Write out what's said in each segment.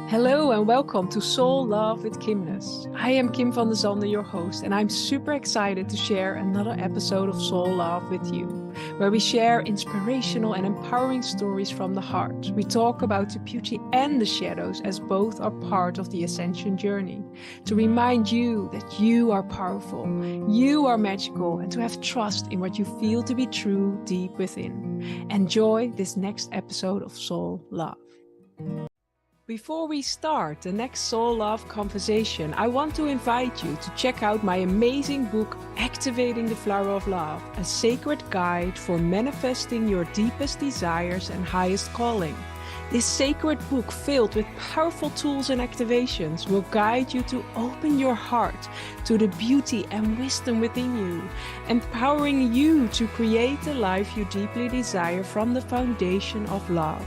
Hello and welcome to Soul Love with Kimness. I am Kim van der Zande, your host, and I'm super excited to share another episode of Soul Love with you, where we share inspirational and empowering stories from the heart. We talk about the beauty and the shadows as both are part of the ascension journey, to remind you that you are powerful, you are magical, and to have trust in what you feel to be true deep within. Enjoy this next episode of Soul Love. Before we start the next Soul Love conversation, I want to invite you to check out my amazing book, Activating the Flower of Love, a sacred guide for manifesting your deepest desires and highest calling. This sacred book, filled with powerful tools and activations, will guide you to open your heart to the beauty and wisdom within you, empowering you to create the life you deeply desire from the foundation of love.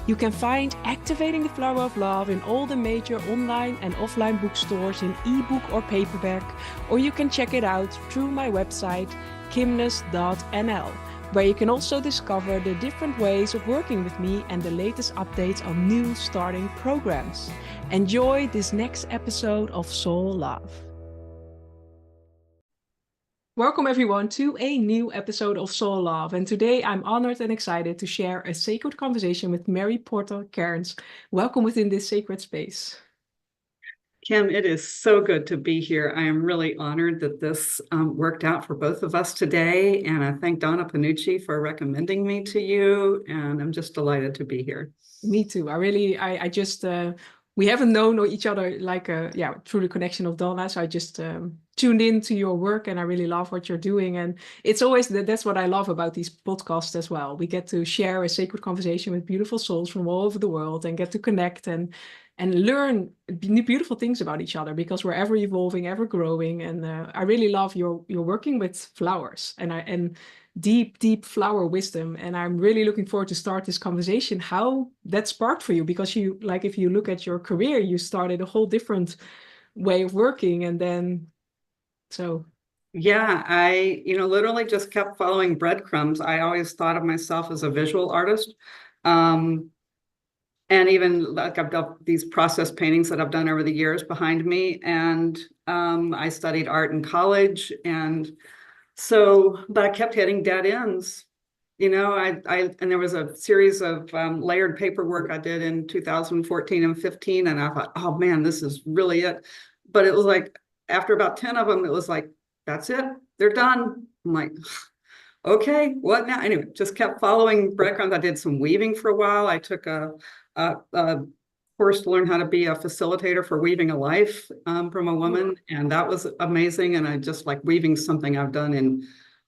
You can find Activating the Flower of Love in all the major online and offline bookstores in ebook or paperback, or you can check it out through my website, kimness.nl, where you can also discover the different ways of working with me and the latest updates on new starting programs. Enjoy this next episode of Soul Love. Welcome everyone to a new episode of Soul Love, and today I'm honored and excited to share a sacred conversation with Mary Porter Kerns. Welcome within this sacred space. Kim, it is so good to be here. I am really honored that this worked out for both of us today, and I thank Donna Panucci for recommending me to you, and I'm just delighted to be here. Me too. We haven't known each other like through the connection of Donna. So I just tuned into your work, and I really love what you're doing. And it's always that's what I love about these podcasts as well. We get to share a sacred conversation with beautiful souls from all over the world and get to connect and learn beautiful things about each other, because we're ever evolving, ever growing. And I really love you're working with flowers and deep flower wisdom, and I'm really looking forward to start this conversation how that sparked for you, because you, like, if you look at your career, you started a whole different way of working, and then I literally just kept following breadcrumbs. I always thought of myself as a visual artist, and even like I've got these process paintings that I've done over the years behind me, and I studied art in college, and but I kept hitting dead ends. And there was a series of layered paperwork I did in 2014 and 15, and I thought, oh man, this is really it. But it was like, after about 10 of them, it was like, that's it, they're done. I'm like, okay, what now? Anyway, just kept following breadcrumbs. I did some weaving for a while. I took a course to learn how to be a facilitator for weaving a life from a woman, and that was amazing. And I just like weaving something I've done in,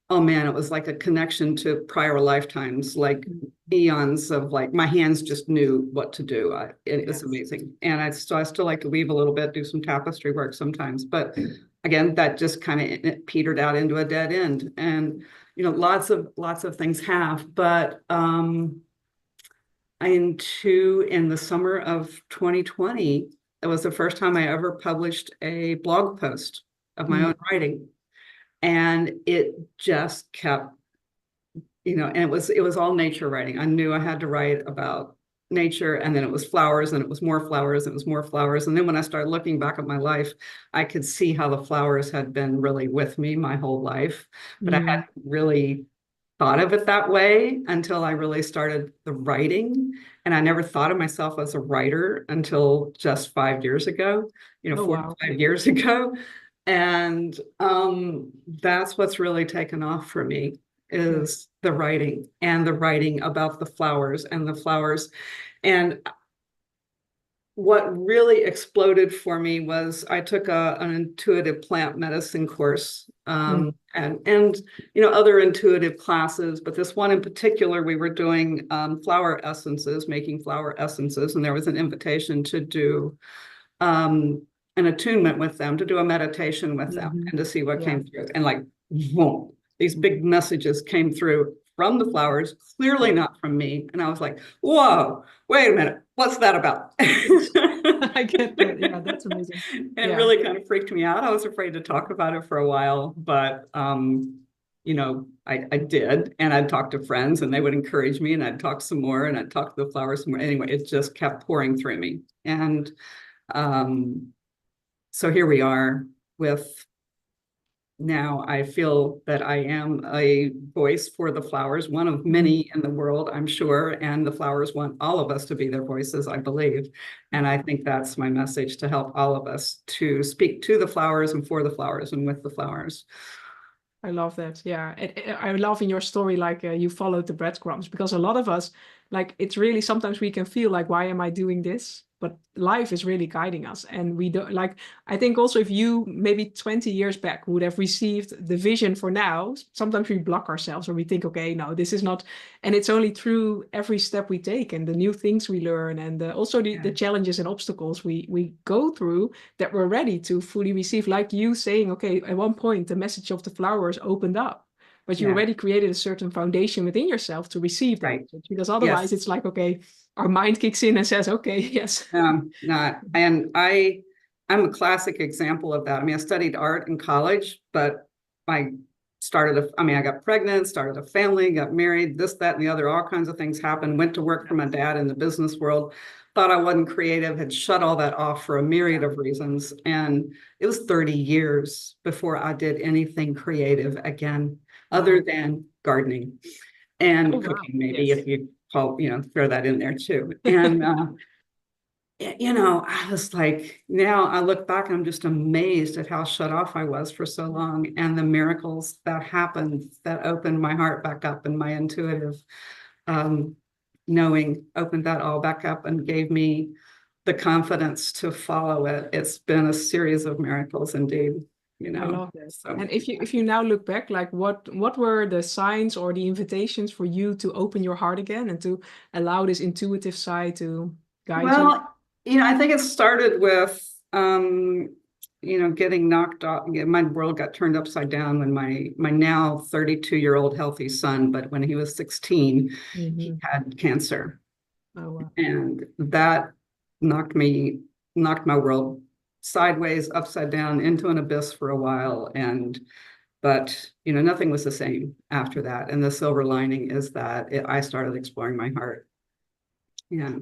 oh man, it was like a connection to prior lifetimes, like eons of like my hands just knew what to do. It was amazing. And I still like to weave a little bit, do some tapestry work sometimes, but again, that just kind of petered out into a dead end. And lots of things have, but in the summer of 2020, it was the first time I ever published a blog post of my own writing. And it just kept, and it was all nature writing. I knew I had to write about nature, and then it was flowers, and it was more flowers, and it was more flowers. And then when I started looking back at my life, I could see how the flowers had been really with me my whole life, but I hadn't really thought of it that way until I really started the writing. And I never thought of myself as a writer until just 5 years ago, 5 years ago. And that's what's really taken off for me is the writing, and the writing about the flowers and the flowers. And what really exploded for me was I took an intuitive plant medicine course, and other intuitive classes, but this one in particular, we were doing flower essences, making flower essences, and there was an invitation to do an attunement with them, to do a meditation with them, and to see what came through. And like, whoa, these big messages came through from the flowers, clearly not from me. And I was like, whoa, wait a minute, what's that about? I get that. Yeah, that's amazing. And it really kind of freaked me out. I was afraid to talk about it for a while, but I did, and I'd talk to friends and they would encourage me, and I'd talk some more, and I'd talk to the flowers some more. Anyway, it just kept pouring through me. And so here we are with, now I feel that I am a voice for the flowers, one of many in the world, I'm sure, and the flowers want all of us to be their voices, I believe. And I think that's my message, to help all of us to speak to the flowers and for the flowers and with the flowers. I love that. Yeah. I love in your story, like you followed the breadcrumbs, because a lot of us, like, it's really, sometimes we can feel like, why am I doing this? But life is really guiding us. And we don't, like, I think also if you maybe 20 years back would have received the vision for now, sometimes we block ourselves, or we think, okay, no, this is not. And it's only through every step we take and the new things we learn, and also the challenges and obstacles we go through, that we're ready to fully receive. Like you saying, okay, at one point the message of the flowers opened up, but you already created a certain foundation within yourself to receive that. Right. Because otherwise it's like, okay, our mind kicks in and says, okay, yes. Not. And I'm a classic example of that. I mean, I studied art in college, but I got pregnant, started a family, got married, this, that, and the other, all kinds of things happened, went to work for my dad in the business world, thought I wasn't creative, had shut all that off for a myriad of reasons. And it was 30 years before I did anything creative again, other than gardening and cooking, maybe, if you call, throw that in there too. And, I was like, now I look back and I'm just amazed at how shut off I was for so long, and the miracles that happened that opened my heart back up, and my intuitive knowing opened that all back up and gave me the confidence to follow it. It's been a series of miracles indeed. I love this. So, and if you now look back, like what were the signs or the invitations for you to open your heart again and to allow this intuitive side to guide you? I think it started with getting knocked off. My world got turned upside down when my now 32-year-old healthy son, but when he was 16, he had cancer. Oh, wow. And that knocked my world sideways, upside down, into an abyss for a while. But nothing was the same after that. And the silver lining is that I started exploring my heart. Yeah,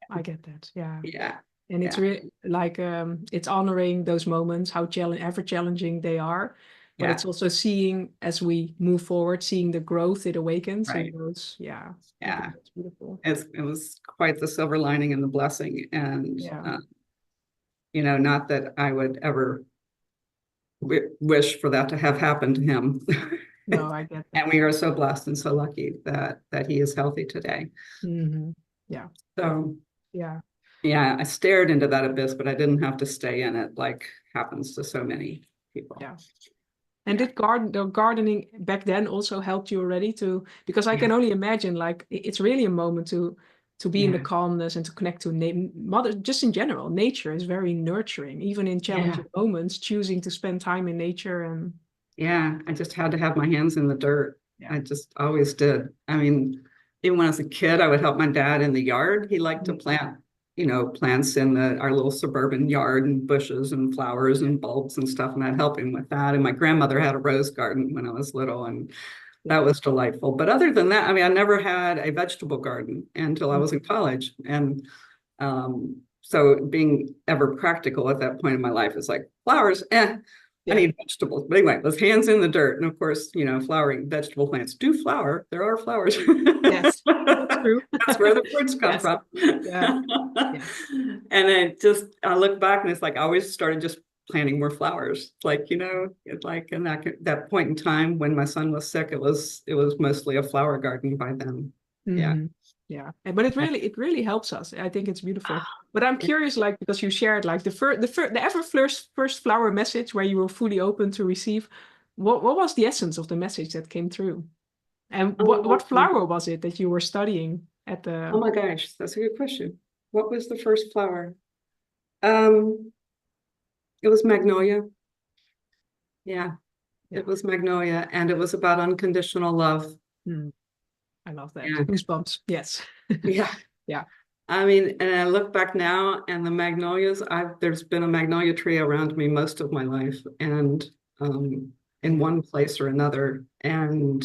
I get that. Yeah. Yeah. And it's really like, it's honoring those moments, how ever challenging they are. But it's also seeing, as we move forward, seeing the growth it awakens. Right. And those, yeah. It's beautiful. It was quite the silver lining and the blessing. And, not that I would ever wish for that to have happened to him. No, I get that. And we are so blessed and so lucky that he is healthy today. Yeah. So, yeah, I stared into that abyss, but I didn't have to stay in it, like happens to so many people. Yeah. And did gardening back then also helped you already because I can only imagine, like, it's really a moment to be in the calmness and to connect to mother, just in general. Nature is very nurturing, even in challenging moments, choosing to spend time in nature. And I just had to have my hands in the dirt. I just always did. I mean, even when I was a kid, I would help my dad in the yard. He liked to plant, plants in our little suburban yard, and bushes and flowers and bulbs and stuff. And I'd help him with that. And my grandmother had a rose garden when I was little, and that was delightful. But other than that, I mean, I never had a vegetable garden until I was in college. And so being ever practical at that point in my life is like, flowers, I need vegetables. But anyway, those hands in the dirt. And of course, flowering vegetable plants do flower. There are flowers. Yes, that's true. That's where the fruits come from. Yeah. And I look back and it's like I always started just planting more flowers. Like, it's like in that point in time when my son was sick, it was mostly a flower garden by then. Yeah, but it really helps us. I think it's beautiful. But I'm curious, like, because you shared like the first flower message where you were fully open to receive. What was the essence of the message that came through? And what flower was it that you were studying at the? Oh my gosh, that's a good question. What was the first flower? It was Magnolia. Yeah, it was Magnolia, and it was about unconditional love. I love that. Goosebumps. Yes. Yeah. I mean, and I look back now, and the magnolias, there's been a magnolia tree around me most of my life. And in one place or another. And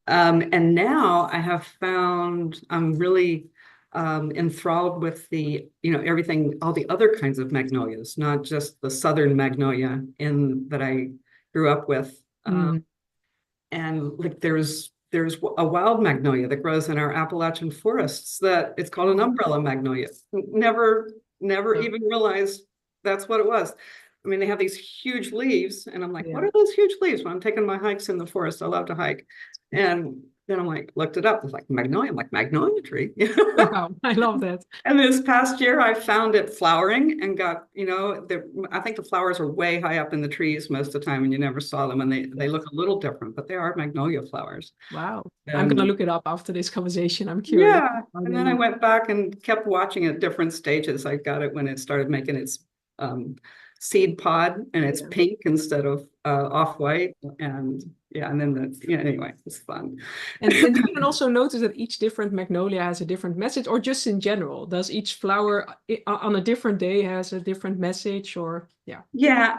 now I have found I'm really enthralled with the, everything, all the other kinds of magnolias, not just the southern magnolia that I grew up with. Mm. And like there's a wild magnolia that grows in our Appalachian forests that it's called an umbrella magnolia. Never No. even realized that's what it was. I mean, they have these huge leaves, and I'm like, what Yeah. are those huge leaves? When I'm taking my hikes in the forest, I love to hike. And then I'm like, looked it up. It's like magnolia. I'm like, magnolia tree. Wow, I love that. And this past year, I found it flowering and got, I think the flowers are way high up in the trees most of the time, and you never saw them. And they look a little different, but they are magnolia flowers. Wow. I'm gonna And look it up after this conversation. I'm curious. yeah, and then I went back and kept watching at different stages. I got it when it started making its seed pod, and it's pink instead of off-white. And yeah, and then anyway, it's fun. And do you can also notice that each different magnolia has a different message, or just in general, does each flower on a different day has a different message, or yeah? Yeah,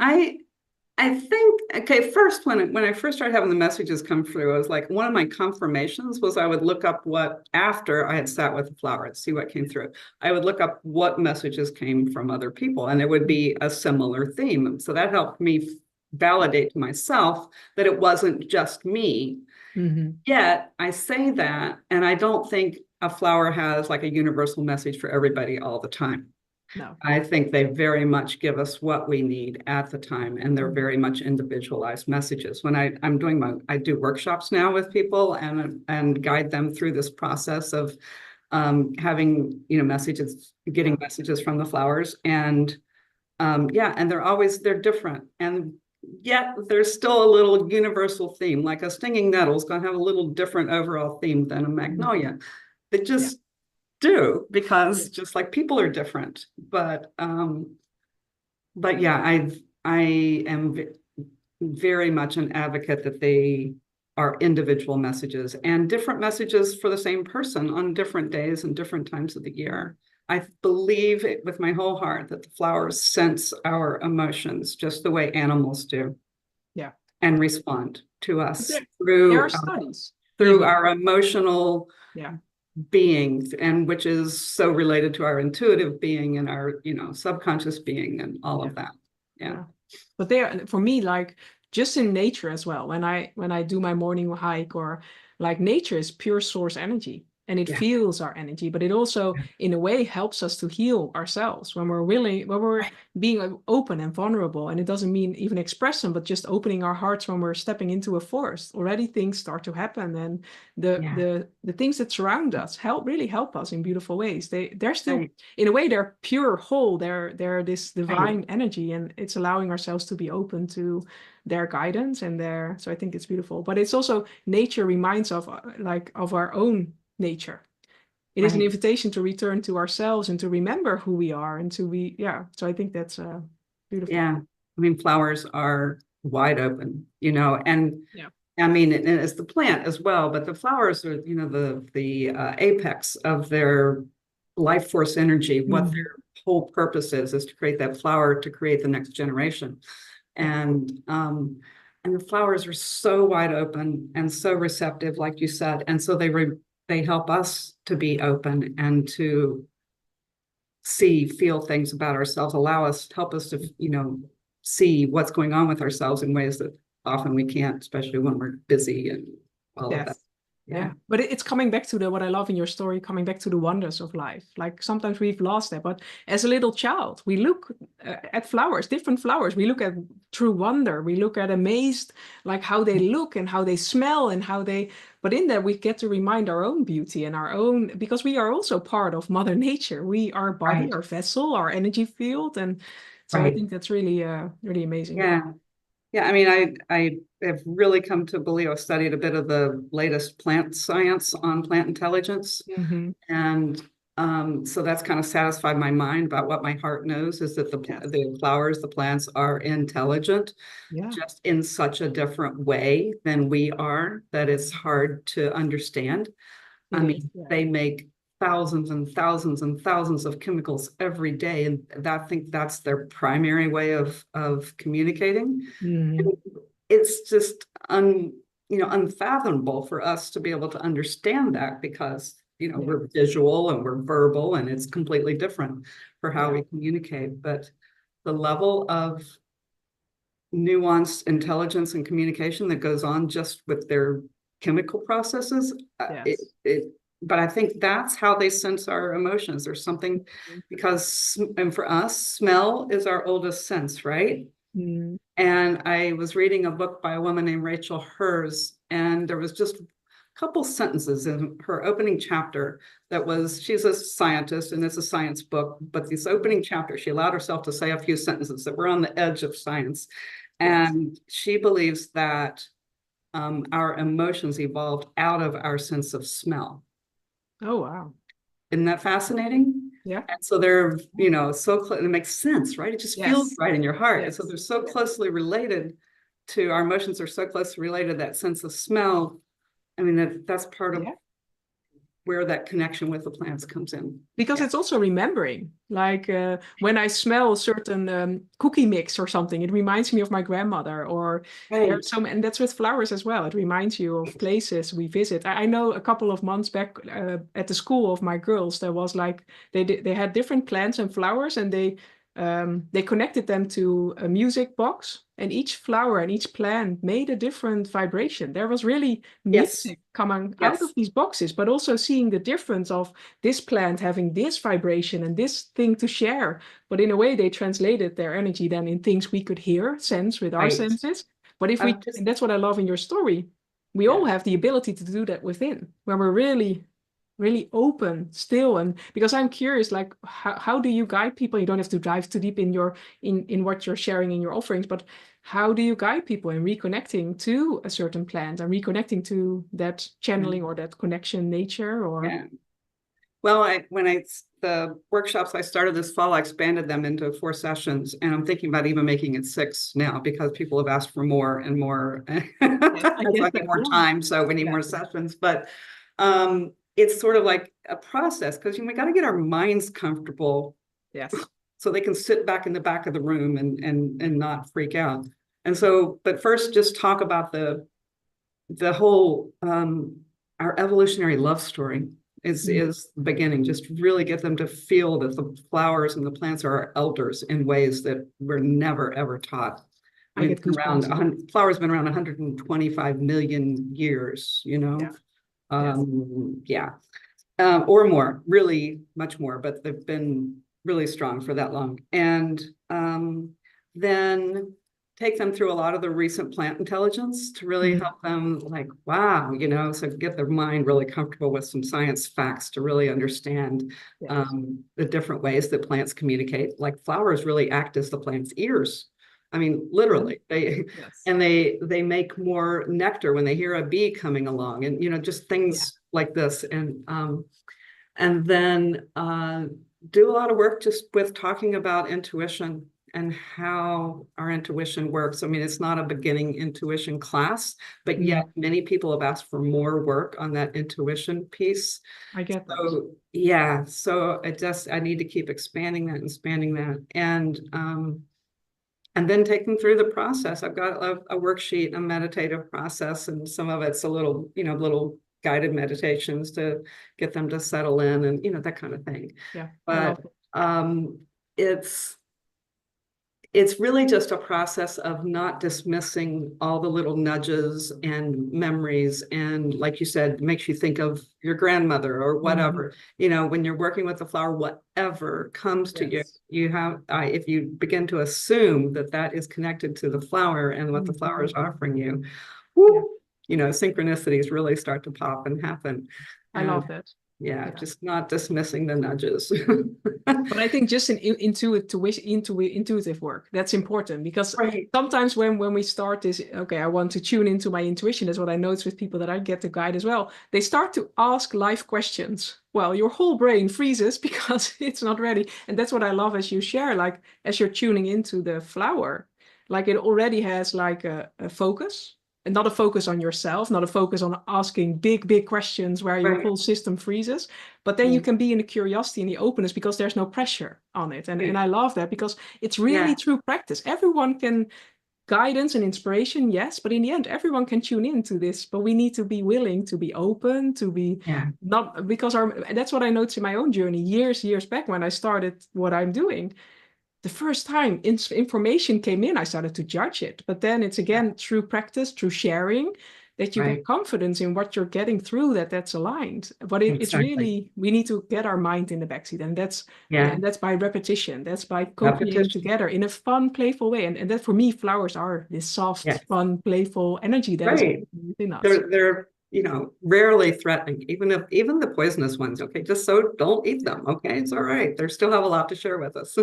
I think, okay, first, when I first started having the messages come through, I was like, one of my confirmations was I would look up after I had sat with the flower and see what came through. I would look up what messages came from other people, and it would be a similar theme. So that helped me validate to myself that it wasn't just me. Mm-hmm. Yet I say that, and I don't think a flower has like a universal message for everybody all the time. No. I think they very much give us what we need at the time, and they're very much individualized messages. When I do workshops now with people and guide them through this process of having getting messages from the flowers, and and they're different, and yet there's still a little universal theme. Like a stinging nettle is going to have a little different overall theme than a magnolia. They just do, because just like people are different. But yeah, I am very much an advocate that they are individual messages, and different messages for the same person on different days and different times of the year. I believe it with my whole heart that the flowers sense our emotions just the way animals do. Yeah. And respond to us There are studies. through our emotional Yeah. being, and which is so related to our intuitive being and our subconscious being and all of that. Yeah. But for me, like just in nature as well, when I do my morning hike, or like nature is pure source energy, and it feels our energy, but it also in a way helps us to heal ourselves when we're being open and vulnerable. And it doesn't mean even express them, but just opening our hearts when we're stepping into a forest. Already things start to happen, and the things that surround us really help us in beautiful ways. They're still in a way they're pure whole. They're this divine energy, and it's allowing ourselves to be open to their guidance and so I think it's beautiful. But it's also nature reminds of our own nature. It is an invitation to return to ourselves and to remember who we are, and so I think that's beautiful. Yeah, I mean, flowers are wide open, and I mean, and it's the plant as well, but the flowers are, the apex of their life force energy. What their whole purpose is to create that flower, to create the next generation. And the flowers are so wide open and so receptive, like you said. And so they help us to be open and to feel things about ourselves, help us to, see what's going on with ourselves in ways that often we can't, especially when we're busy and all of that. Yeah, but it's coming back to what I love in your story, coming back to the wonders of life. Like sometimes we've lost that, but as a little child, we look at flowers, different flowers. We look at true wonder. We look at amazed, like how they look and how they smell and but in that we get to remind our own beauty and our own, because we are also part of Mother Nature. We are body, our vessel, our energy field. And so I think that's really, really amazing. Yeah. Yeah, I mean, I have really come to believe. I've studied a bit of the latest plant science on plant intelligence. And so that's kind of satisfied my mind about what my heart knows, is that the flowers, the plants are intelligent, just in such a different way than we are, that it's hard to understand. I mean, they make thousands and thousands and thousands of chemicals every day, and I think that's their primary way of communicating. it's just unfathomable for us to be able to understand that, because we're visual and we're verbal, and it's completely different for how we communicate. But the level of nuanced intelligence and communication that goes on just with their chemical processes, but I think that's how they sense our emotions. There's something, because, and for us, smell is our oldest sense, right? Mm. And I was reading a book by a woman named Rachel Hers, and there was just a couple sentences in her opening chapter that was, she's a scientist and it's a science book, but this opening chapter, she allowed herself to say a few sentences that were on the edge of science. And she believes that our emotions evolved out of our sense of smell. Oh, wow. Isn't that fascinating? Yeah. And so they're, so close, it makes sense, right? It just feels right in your heart. And so they're so closely related to, our emotions are so closely related to that sense of smell. I mean, that's part of where that connection with the plants comes in. Because it's also remembering, like when I smell a certain cookie mix or something, it reminds me of my grandmother, or there's some, and that's with flowers as well. It reminds you of places we visit. I know a couple of months back at the school of my girls, there was like, they had different plants and flowers, and they connected them to a music box, and each flower and each plant made a different vibration. There was really music coming out of these boxes, but also seeing the difference of this plant having this vibration and this thing to share. But in a way, they translated their energy then in things we could hear, sense with our senses. But if and that's what I love in your story, we all have the ability to do that within, when we're really open still. And because I'm curious, like how do you guide people? You don't have to dive too deep in in what you're sharing in your offerings, but how do you guide people in reconnecting to a certain plant and reconnecting to that channeling or that connection nature? Or well, the workshops I started this fall, I expanded them into 4 sessions, and I'm thinking about even making it 6 now, because people have asked for more and more. I get more time, so we need more sessions. But it's sort of like a process, because we got to get our minds comfortable, so they can sit back in the back of the room and not freak out. And so, but first, just talk about the whole our evolutionary love story is the beginning. Just really get them to feel that the flowers and the plants are our elders in ways that we're never ever taught. I mean, flowers been around 125 million years, or more, really much more, but they've been really strong for that long. And then take them through a lot of the recent plant intelligence to really help them, like, wow, so get their mind really comfortable with some science facts to really understand the different ways that plants communicate. Like, flowers really act as the plant's ears. I mean, literally, they make more nectar when they hear a bee coming along, and just things like this. And then do a lot of work just with talking about intuition and how our intuition works. I mean, it's not a beginning intuition class, but yet many people have asked for more work on that intuition piece. I get that. So so I need to keep expanding that. And then take them through the process. I've got a worksheet, a meditative process, and some of it's a little, little guided meditations to get them to settle in, and that kind of thing. But it's really just a process of not dismissing all the little nudges and memories. And like you said, makes you think of your grandmother or whatever, when you're working with the flower, whatever comes to you, if you begin to assume that is connected to the flower and what the flower is offering you, synchronicities really start to pop and happen. I love that. Just not dismissing the nudges. But I think just an intuitive work, that's important, because sometimes when we start this, I want to tune into my intuition. That's what I notice with people that I get to guide as well. They start to ask life questions. Well, your whole brain freezes because it's not ready. And that's what I love as you share, like as you're tuning into the flower, like it already has like a focus. And not a focus on yourself, not a focus on asking big questions where your whole system freezes, but then you can be in the curiosity and the openness because there's no pressure on it. And I love that, because it's really true practice. Everyone can guidance and inspiration, yes, but in the end, everyone can tune into this, but we need to be willing to be open, to be not, because that's what I noticed in my own journey years back when I started what I'm doing. The first time information came in, I started to judge it. But then it's again through practice, through sharing, that you get confidence in what you're getting through, that's aligned. But it's really, we need to get our mind in the backseat. And that's by repetition. That's by co-creating together in a fun, playful way. And that for me, flowers are this soft, fun, playful energy that is within us. They're rarely threatening, even the poisonous ones. Okay, just so don't eat them. Okay, it's all right. They still have a lot to share with us.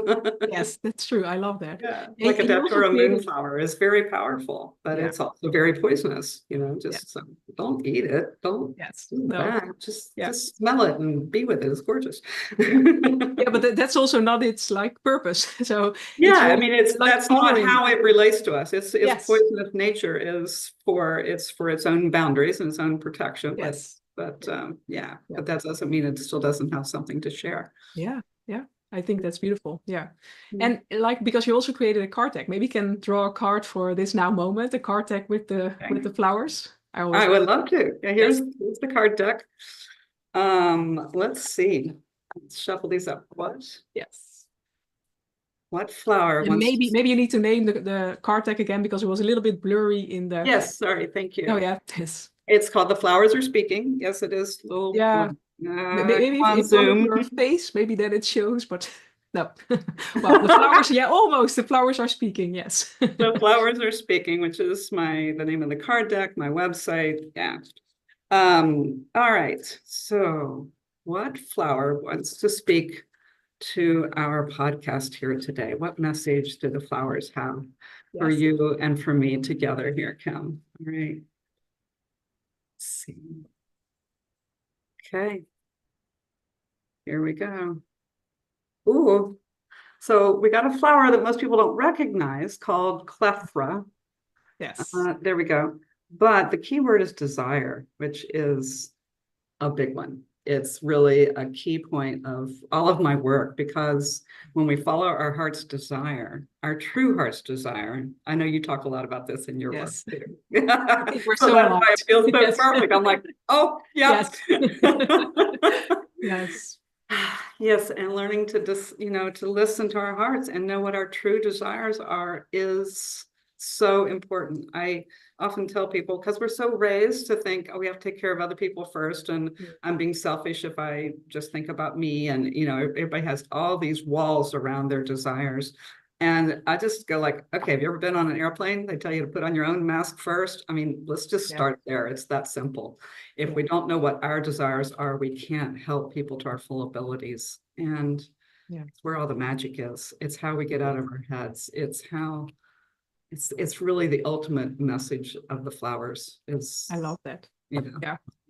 Yes, that's true. I love that. Yeah, like a datura moonflower is very powerful, but it's also very poisonous. So don't eat it. Don't do that. Just smell it and be with it. It's gorgeous. Yeah, but that's also not its like purpose. So I mean, that's not how it relates to us. Its poisonous nature is for its own boundaries and its own protection. But that doesn't mean it still doesn't have something to share. Yeah. I think that's beautiful. Yeah. And like, because you also created a card deck, maybe you can draw a card for this now moment, a card deck with the flowers. I would love to. Yeah, here's the card deck. Let's see. Let's shuffle these up. What flower? And maybe you need to name the card deck again, because it was a little bit blurry in the. Yes, sorry, thank you. Oh yeah, this. It's called The Flowers Are Speaking. Yes, it is. Maybe if Zoom your face, maybe then it shows, but no. Well, the flowers, almost. The flowers are speaking. Yes. The Flowers Are Speaking, which is the name of the card deck, my website. Yeah. All right. So, what flower wants to speak to our podcast here today? What message do the flowers have for you and for me together here, Kim? All right. Let's see. Okay. Here we go. Ooh. So we got a flower that most people don't recognize called clethra. Yes. There we go. But the key word is desire, which is a big one. It's really a key point of all of my work, because when we follow our heart's desire, our true heart's desire, I know you talk a lot about this in your work too. I think we're so that's why it feels so perfect. I'm like, oh, yeah. Yes. Yes, and learning to to listen to our hearts and know what our true desires are is so important. I often tell people, because we're so raised to think, oh, we have to take care of other people first, and I'm being selfish if I just think about me, and everybody has all these walls around their desires. And I just go like, okay, have you ever been on an airplane? They tell you to put on your own mask first. I mean, let's just start there. It's that simple. If we don't know what our desires are, we can't help people to our full abilities. And it's where all the magic is. It's how we get out of our heads. It's really the ultimate message of the flowers. I love that.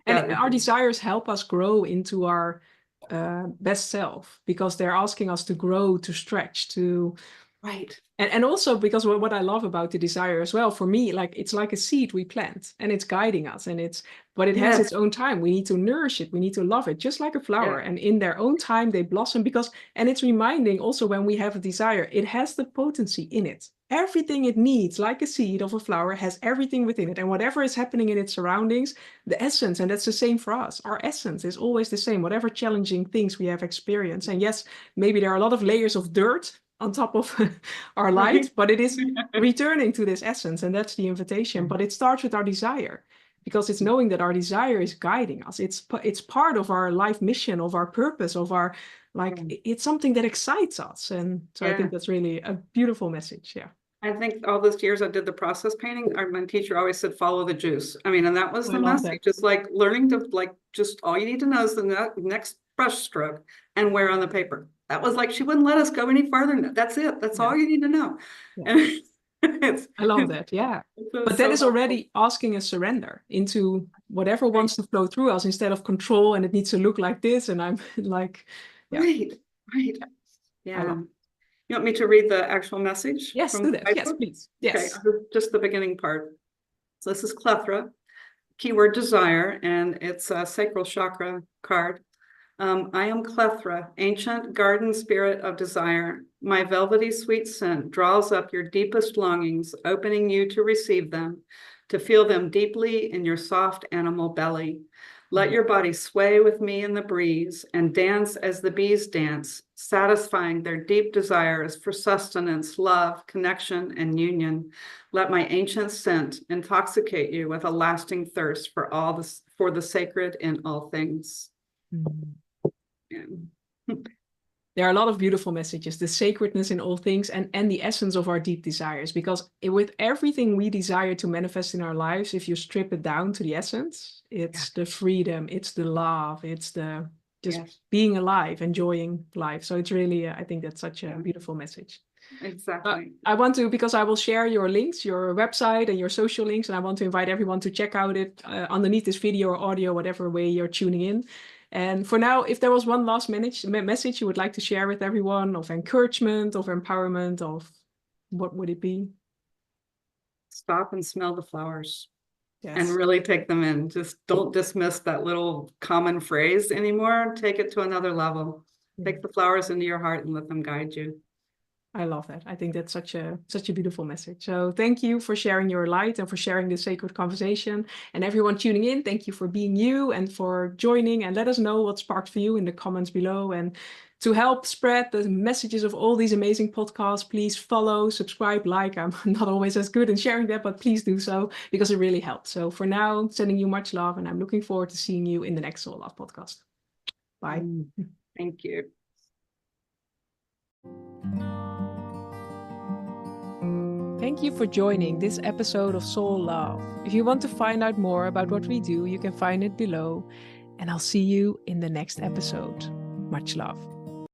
And our desires help us grow into our best self, because they're asking us to grow, to stretch, to and also because what I love about the desire as well, for me, like it's like a seed we plant and it's guiding us, and but it has its own time. We need to nourish it, we need to love it, just like a flower, and in their own time they blossom, and it's reminding also, when we have a desire, it has the potency in it. Everything it needs, like a seed of a flower, has everything within it, and whatever is happening in its surroundings, the essence, and that's the same for us. Our essence is always the same, whatever challenging things we have experienced. And yes, maybe there are a lot of layers of dirt on top of our light, but it is returning to this essence, and that's the invitation. But it starts with our desire, because it's knowing that our desire is guiding us. It's part of our life mission, of our purpose, of our it's something that excites us. And so I think that's really a beautiful message. I think all those years I did the process painting, my teacher always said, follow the juice. I mean, and that was the message. Just like learning to just all you need to know is the next brush stroke and wear on the paper. That was like, she wouldn't let us go any farther. That's it. That's all you need to know. And I love that. Yeah. But that is already asking a surrender into whatever wants to flow through us, instead of control, and it needs to look like this. And I'm like, right. Yeah. You want me to read the actual message? Yes, do that. Yes, please. Yes. Okay, just the beginning part. So this is clethra, keyword desire, and it's a sacral chakra card. I am Clethra, ancient garden spirit of desire. My velvety sweet scent draws up your deepest longings, opening you to receive them, to feel them deeply in your soft animal belly. Let your body sway with me in the breeze and dance as the bees dance, satisfying their deep desires for sustenance, love, connection, and union. Let my ancient scent intoxicate you with a lasting thirst for the sacred in all things. Yeah. There are a lot of beautiful messages, the sacredness in all things and the essence of our deep desires, because with everything we desire to manifest in our lives, if you strip it down to the essence, it's the freedom, it's the love, it's the just being alive, enjoying life. So it's really, I think that's such a beautiful message. Exactly. I want to, because I will share your links, your website and your social links, and I want to invite everyone to check out it underneath this video or audio, whatever way you're tuning in. And for now, if there was one last message you would like to share with everyone of encouragement, of empowerment, of what would it be? Stop and smell the flowers. Yes. And really take them in. Just don't dismiss that little common phrase anymore. Take it to another level. Take the flowers into your heart and let them guide you. I love that. I think that's such a beautiful message. So thank you for sharing your light and for sharing this sacred conversation. And everyone tuning in, thank you for being you and for joining. And let us know what sparked for you in the comments below. And to help spread the messages of all these amazing podcasts, please follow, subscribe, like. I'm not always as good in sharing that, but please do so because it really helps. So for now, sending you much love, and I'm looking forward to seeing you in the next Soul Love podcast. Bye. Thank you. Thank you for joining this episode of Soul Love. If you want to find out more about what we do, you can find it below. And I'll see you in the next episode. Much love.